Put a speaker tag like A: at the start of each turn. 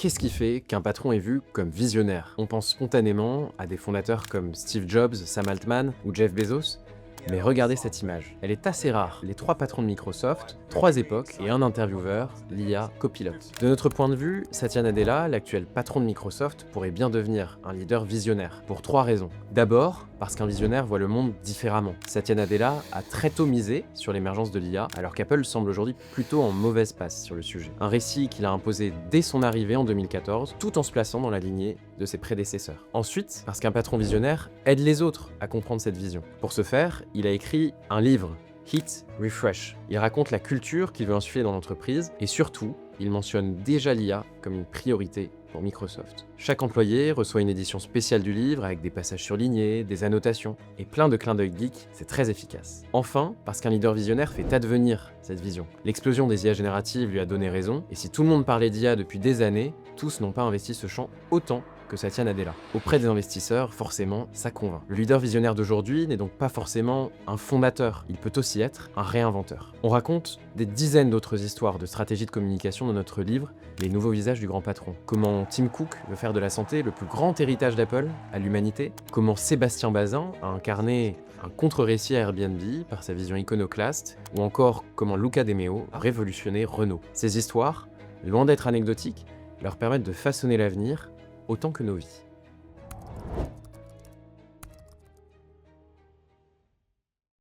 A: Qu'est-ce qui fait qu'un patron est vu comme visionnaire? On pense spontanément à des fondateurs comme Steve Jobs, Sam Altman ou Jeff Bezos. Mais regardez cette image, elle est assez rare. Les 3 patrons de Microsoft, 3 époques et un intervieweur, l'IA copilote. De notre point de vue, Satya Nadella, l'actuel patron de Microsoft, pourrait bien devenir un leader visionnaire, pour 3 raisons. D'abord, parce qu'un visionnaire voit le monde différemment. Satya Nadella a très tôt misé sur l'émergence de l'IA, alors qu'Apple semble aujourd'hui plutôt en mauvaise passe sur le sujet. Un récit qu'il a imposé dès son arrivée en 2014, tout en se plaçant dans la lignée de ses prédécesseurs. Ensuite, parce qu'un patron visionnaire aide les autres à comprendre cette vision. Pour ce faire, il a écrit un livre, Hit Refresh. Il raconte la culture qu'il veut insuffler dans l'entreprise et surtout, il mentionne déjà l'IA comme une priorité pour Microsoft. Chaque employé reçoit une édition spéciale du livre avec des passages surlignés, des annotations et plein de clins d'œil geek, c'est très efficace. Enfin, parce qu'un leader visionnaire fait advenir cette vision. L'explosion des IA génératives lui a donné raison, et si tout le monde parlait d'IA depuis des années, tous n'ont pas investi ce champ autant que Satya Nadella. Auprès des investisseurs, forcément, ça convainc. Le leader visionnaire d'aujourd'hui n'est donc pas forcément un fondateur, il peut aussi être un réinventeur. On raconte des dizaines d'autres histoires de stratégies de communication dans notre livre, Les nouveaux visages du grand patron. Comment Tim Cook veut faire de la santé le plus grand héritage d'Apple à l'humanité, comment Sébastien Bazin a incarné un contre-récit à Airbnb par sa vision iconoclaste, ou encore comment Luca De Meo a révolutionné Renault. Ces histoires, loin d'être anecdotiques, leur permettent de façonner l'avenir autant que nos vies.